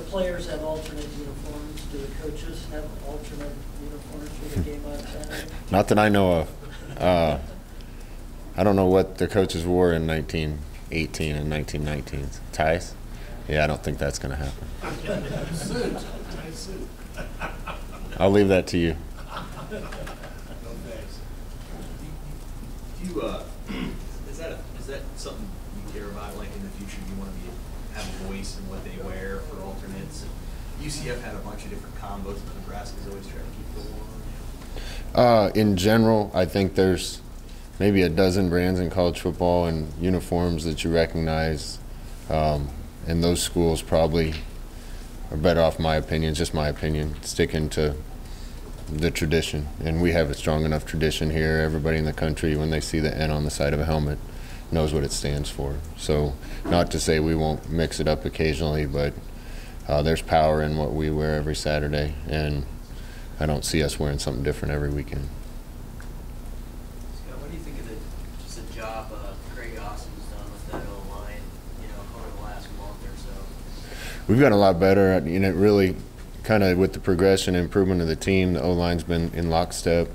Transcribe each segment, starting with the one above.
players have alternate uniforms? Do the coaches have alternate uniforms for the game on Saturday? Not that I know of. I don't know what the coaches wore in 1918 and 1919. Ties? Yeah, I don't think that's going to happen. I'll leave that to you. Is that something you care about, like in the future? You want to have a voice in what they wear for alternates? And UCF had a bunch of different combos, but Nebraska's always trying to keep the one. In general, I think there's maybe a dozen brands in college football and uniforms that you recognize, and those schools probably are better off, my opinion, just my opinion, sticking to the tradition. And we have a strong enough tradition here. Everybody in the country, when they see the N on the side of a helmet, knows what it stands for. So not to say we won't mix it up occasionally, but there's power in what we wear every Saturday, and I don't see us wearing something different every weekend. Scott, what do you think of the job Craig Austin's done with that O-line, over the last month or so? We've gotten a lot better. Really kind of with the progression and improvement of the team, the O-line's been in lockstep.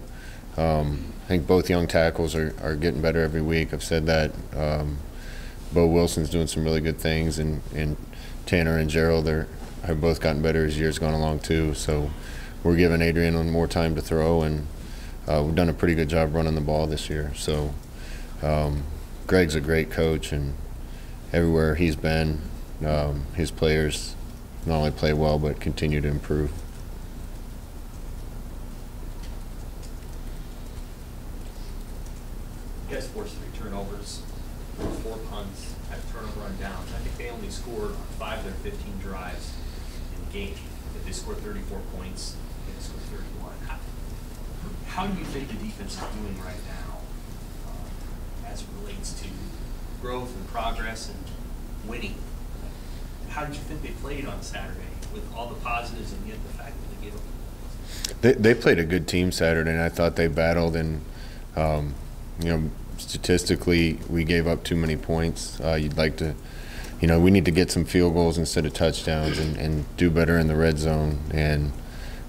I think both young tackles are getting better every week. I've said that. Bo Wilson's doing some really good things, and Tanner and Gerald have both gotten better as years gone along too. So we're giving Adrian more time to throw, and we've done a pretty good job running the ball this year. So Greg's a great coach, and everywhere he's been, his players not only play well but continue to improve. You guys forced 3 turnovers, 4 punts, had a turnover on downs. I think they only scored on 5 of their 15 drives in the game. If they scored 34 points, they scored 31. How do you think the defense is doing right now as it relates to growth and progress and winning? How did you think they played on Saturday with all the positives and yet the fact that they gave up? They played a good team Saturday, and I thought they battled. And statistically, we gave up too many points. You'd like to, we need to get some field goals instead of touchdowns, and do better in the red zone. And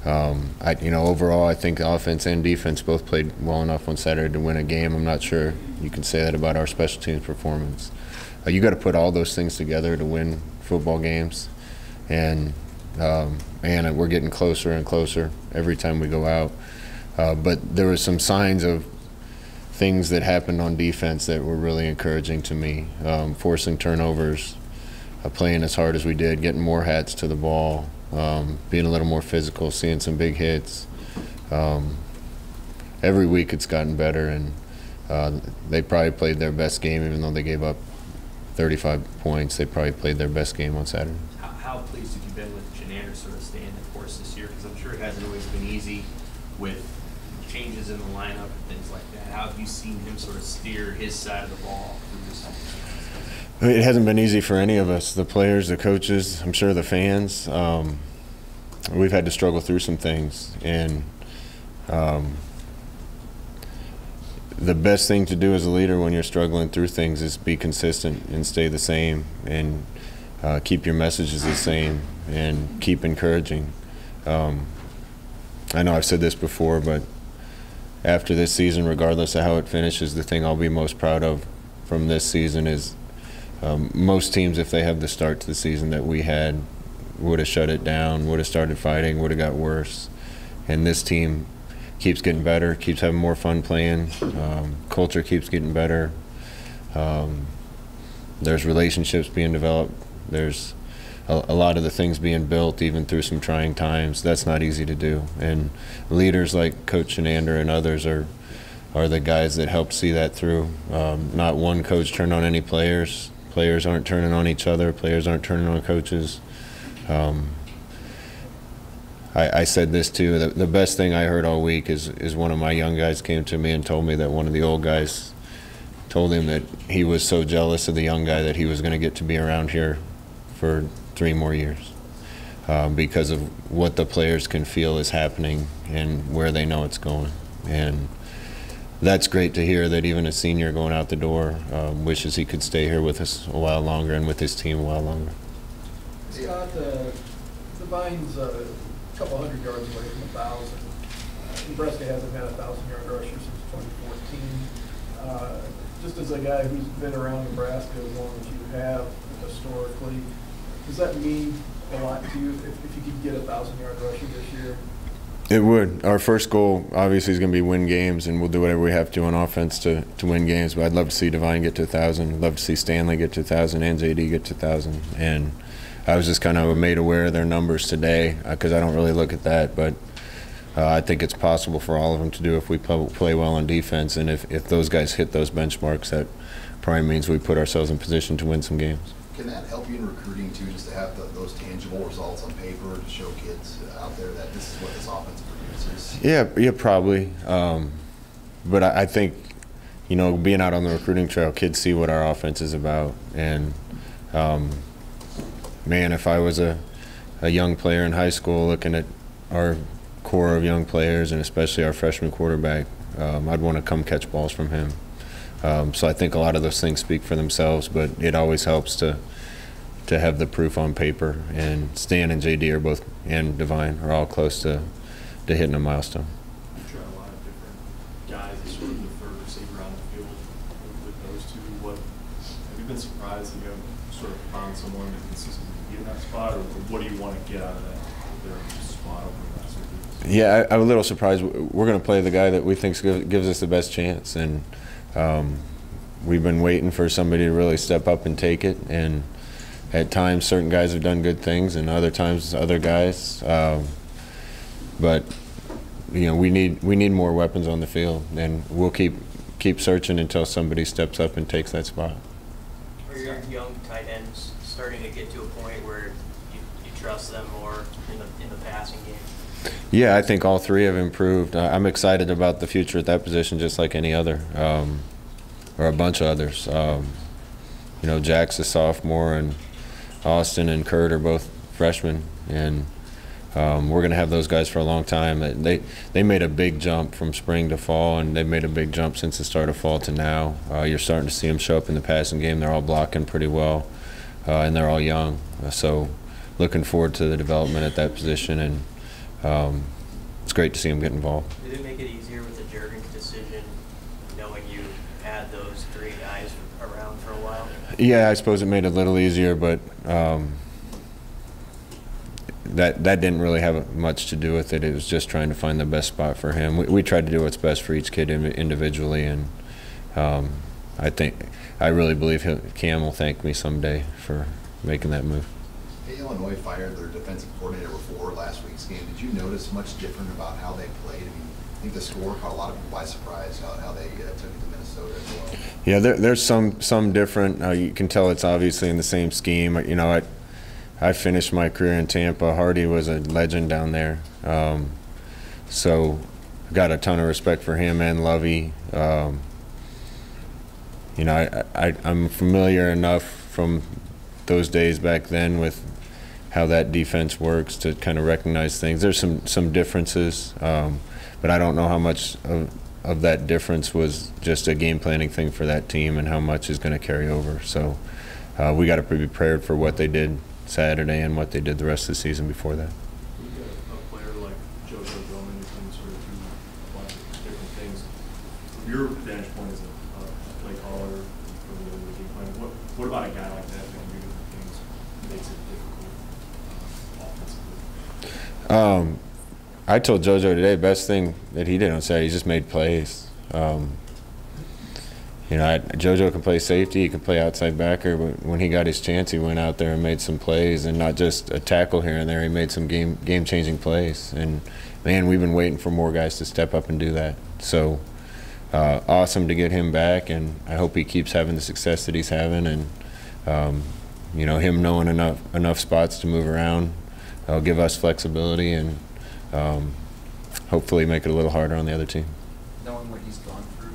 overall, I think offense and defense both played well enough on Saturday to win a game. I'm not sure you can say that about our special teams performance. You got to put all those things together to win football games, and we're getting closer and closer every time we go out. But there were some signs of things that happened on defense that were really encouraging to me. Forcing turnovers, playing as hard as we did, getting more hats to the ball, being a little more physical, seeing some big hits. Every week it's gotten better, and they probably played their best game, even though they gave up 35 points. They probably played their best game on Saturday. How pleased have you been with Chinander sort of staying the course this year? Because I'm sure it hasn't always been easy with changes in the lineup and things like that. How have you seen him sort of steer his side of the ball through this? It hasn't been easy for any of us, the players, the coaches, I'm sure the fans. We've had to struggle through some things, and the best thing to do as a leader when you're struggling through things is be consistent and stay the same, and keep your messages the same, and keep encouraging. I know I've said this before, but after this season, regardless of how it finishes, the thing I'll be most proud of from this season is most teams, if they have the start to the season that we had, would have shut it down, would have started fighting, would have got worse. And this team keeps getting better, keeps having more fun playing, culture keeps getting better. There's relationships being developed. There's a lot of the things being built, even through some trying times. That's not easy to do. And leaders like Coach Chinander and others are the guys that help see that through. Not one coach turned on any players. Players aren't turning on each other. Players aren't turning on coaches. I said this too. The best thing I heard all week is one of my young guys came to me and told me that one of the old guys told him that he was so jealous of the young guy that he was going to get to be around here for 3 more years because of what the players can feel is happening and where they know it's going. And that's great to hear, that even a senior going out the door wishes he could stay here with us a while longer and with his team a while longer. Scott, Devine's a couple hundred yards away from 1,000. Nebraska hasn't had a 1,000-yard rusher since 2014. Just as a guy who's been around Nebraska as long as you have historically, does that mean a lot to you if you could get a 1,000-yard rusher this year? It would. Our first goal obviously is going to be win games, and we'll do whatever we have to on offense to win games. But I'd love to see Devine get to 1,000. I'd love to see Stanley get to 1,000 and JD get to 1,000. And I was just kind of made aware of their numbers today because I don't really look at that. But I think it's possible for all of them to do if we play well on defense. And if those guys hit those benchmarks, that probably means we put ourselves in position to win some games. Can that help you in recruiting too, just to have those tangible results on paper to show kids out there that this is what this offense produces? Yeah, probably. But I think, you know, being out on the recruiting trail, kids see what our offense is about. And, man, if I was a young player in high school looking at our core of young players and especially our freshman quarterback, I'd want to come catch balls from him. So I think a lot of those things speak for themselves, but it always helps to have the proof on paper. And Stan and JD are both, and Devine are all close to hitting a milestone. You've tried a lot of different guys as sort of the third receiver on the field with those two. Have you been surprised that you have sort of found someone that consistently be in that spot, or what do you want to get out of their spot over the last few weeks? Yeah, I'm a little surprised. We're going to play the guy that we think gives us the best chance, and we've been waiting for somebody to really step up and take it. And at times, certain guys have done good things, and other times, other guys. But you know, we need more weapons on the field, and we'll keep searching until somebody steps up and takes that spot. Are your young tight ends starting to get to a point where you trust them more in the passing game? Yeah, I think all three have improved. I'm excited about the future at that position, just like any other, or a bunch of others. You know, Jack's a sophomore, and Austin and Kurt are both freshmen, and we're going to have those guys for a long time. They made a big jump from spring to fall, and they've made a big jump since the start of fall to now. You're starting to see them show up in the passing game. They're all blocking pretty well, and they're all young. So looking forward to the development at that position, and it's great to see them get involved. Did it make it easier with the Juergens decision, knowing you had those three guys around for a while? Yeah, I suppose it made it a little easier, but that didn't really have much to do with it. It was just trying to find the best spot for him. We tried to do what's best for each kid individually, and I really believe Cam will thank me someday for making that move. Hey, Illinois fired their defensive coordinator before last week's game. Did you notice much different about how they played? I mean, I think the score caught a lot of people by surprise how they took it to Minnesota as well. Yeah, there's some different. You can tell it's obviously in the same scheme. You know, I finished my career in Tampa. Hardy was a legend down there, so I got a ton of respect for him and Lovey. You know, I'm familiar enough from those days back then with how that defense works to kind of recognize things. There's some differences, but I don't know how much of that difference was just a game planning thing for that team and how much is going to carry over. So we got to be prepared for what they did Saturday and what they did the rest of the season before that. We've got a player like JoJo Bowman who's been sort of do a bunch of different things. From your vantage point as a play caller for the game plan, what about a guy like that that can do different things makes it difficult offensively? I told JoJo today, best thing that he did on Saturday, he just made plays. You know, JoJo can play safety, he can play outside backer, but when he got his chance, he went out there and made some plays, and not just a tackle here and there. He made some game-changing plays. And, man, we've been waiting for more guys to step up and do that. So awesome to get him back, and I hope he keeps having the success that he's having. And, you know, him knowing enough spots to move around will give us flexibility and hopefully make it a little harder on the other team. Knowing what he's gone through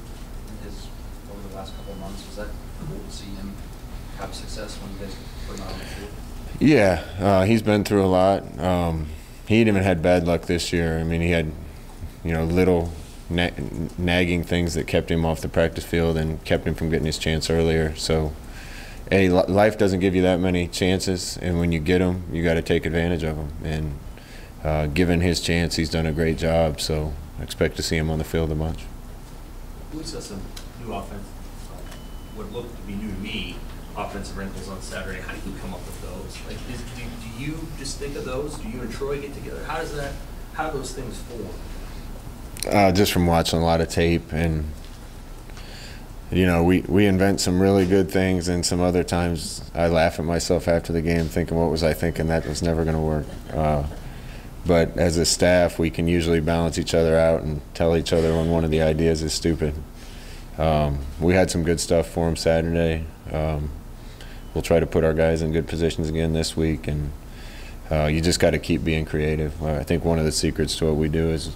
over the last couple of months, was that cool to see him have success when you guys put him out on the field? Yeah, he's been through a lot. He even had bad luck this year. I mean, he had, you know, little nagging things that kept him off the practice field and kept him from getting his chance earlier. So life doesn't give you that many chances, and when you get them, you got to take advantage of them. And given his chance, he's done a great job. So I expect to see him on the field a bunch. We saw some new offense, what looked to be new to me, offensive wrinkles on Saturday. How do you come up with those? Like, do you just think of those? Do you and Troy get together? How do those things form? Just from watching a lot of tape, and we invent some really good things, and some other times I laugh at myself after the game thinking, what was I thinking? That was never going to work. But as a staff, we can usually balance each other out and tell each other when one of the ideas is stupid. We had some good stuff for him Saturday. We'll try to put our guys in good positions again this week, and you just got to keep being creative. I think one of the secrets to what we do is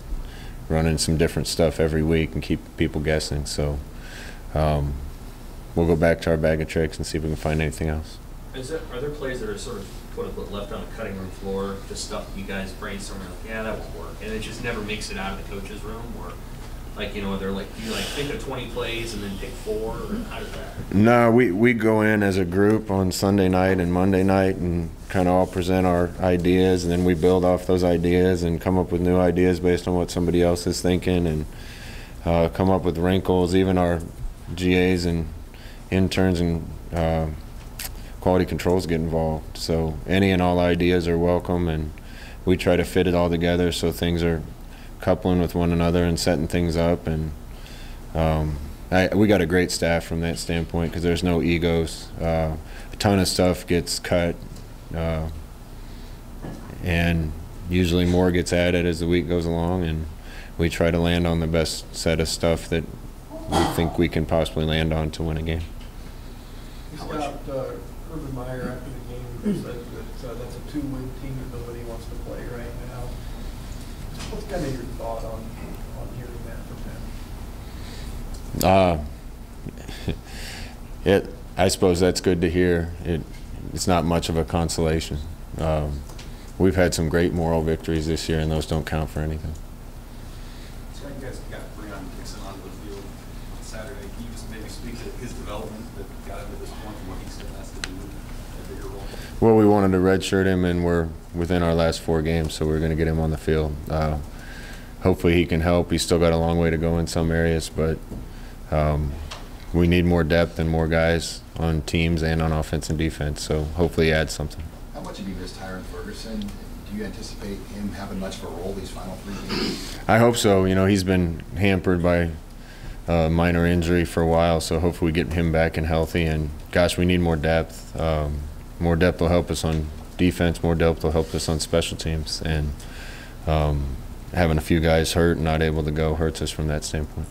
running some different stuff every week and keep people guessing. So we'll go back to our bag of tricks and see if we can find anything else. Are there plays that are sort of quote-unquote left on the cutting room floor, just stuff you guys brainstorm, like, yeah, that won't work, and it just never makes it out of the coach's room? Or they're like, do you think of 20 plays and then pick 4, or how does that? No, we go in as a group on Sunday night and Monday night and kind of all present our ideas, and then we build off those ideas and come up with new ideas based on what somebody else is thinking, and come up with wrinkles. Even our GAs and interns and quality controls get involved. So any and all ideas are welcome, and we try to fit it all together so things are coupling with one another and setting things up. And we got a great staff from that standpoint, because there's no egos. A ton of stuff gets cut, and usually more gets added as the week goes along, and we try to land on the best set of stuff that we think we can possibly land on to win a game. Scott, Urban Meyer after the game said that that's a 2-win team that nobody wants to play right now. What's kind of your thought on hearing that from him? I suppose that's good to hear. It's not much of a consolation. We've had some great moral victories this year, and those don't count for anything. So you guys got Breon Dixon onto the field on Saturday. Can you just maybe speak to his development that got him to this point and what he still has to do a bigger role? Well, we wanted to redshirt him, and we're within our last 4 games, so we're going to get him on the field. Hopefully he can help. He's still got a long way to go in some areas, but we need more depth and more guys on teams and on offense and defense, so hopefully he adds something. How much have you missed Tyron Ferguson? Do you anticipate him having much of a role these final 3 games? I hope so. He's been hampered by a minor injury for a while, so hopefully we get him back and healthy. And gosh, we need more depth. More depth will help us on defense. More depth will help us on special teams. And having a few guys hurt and not able to go hurts us from that standpoint.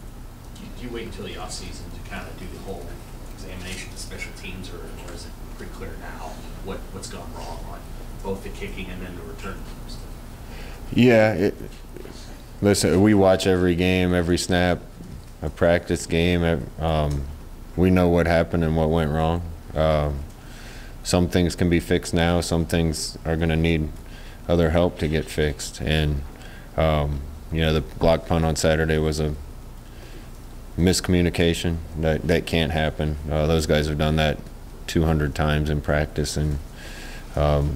Do you wait until the offseason to kind of do the whole examination of special teams, or is it pretty clear now what's gone wrong on both the kicking and then the return teams? Yeah. Listen, we watch every game, every snap, a practice game. We know what happened and what went wrong. Some things can be fixed now. Some things are going to need other help to get fixed. And, the block punt on Saturday was a miscommunication. That can't happen. Those guys have done that 200 times in practice, and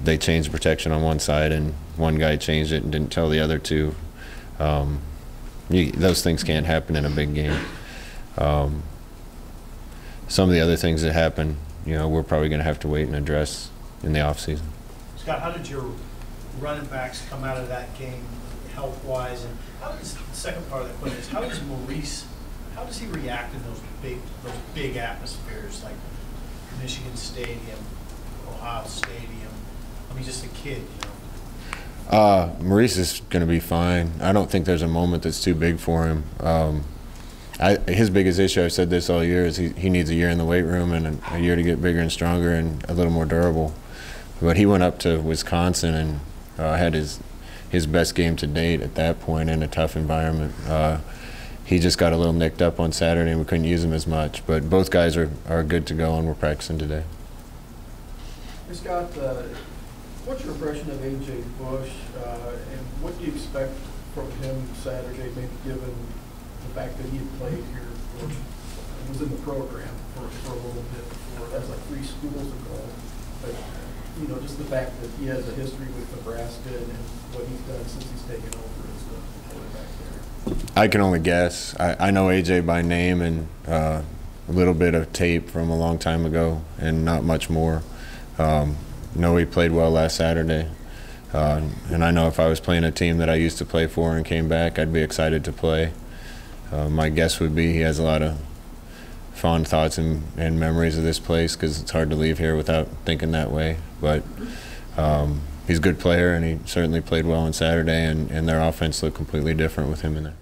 they changed protection on one side, and one guy changed it and didn't tell the other 2. Those things can't happen in a big game. Some of the other things that happen, we're probably going to have to wait and address in the offseason. Scott, how did your running backs come out of that game health-wise? And how does the second part of the question is, how does Maurice, how does he react in those big atmospheres like Michigan Stadium, Ohio Stadium? I mean, just a kid, Maurice is going to be fine. I don't think there's a moment that's too big for him. His biggest issue, I've said this all year, is he needs a year in the weight room and a year to get bigger and stronger and a little more durable. But he went up to Wisconsin and had his best game to date at that point in a tough environment. He just got a little nicked up on Saturday and we couldn't use him as much. But both guys are good to go and we're practicing today. Hey, Scott, what's your impression of A.J. Bush, and what do you expect from him Saturday, maybe given the fact that he had played here, or was in the program for a little bit before before. That was like 3 schools ago. But, you know, just the fact that he has a history with Nebraska and what he's done since he's taken over as the quarterback there. I can only guess. I know AJ by name and a little bit of tape from a long time ago and not much more. Know he played well last Saturday. And I know if I was playing a team that I used to play for and came back, I'd be excited to play. My guess would be he has a lot of fond thoughts and memories of this place because it's hard to leave here without thinking that way. But he's a good player, and he certainly played well on Saturday, and their offense looked completely different with him in there.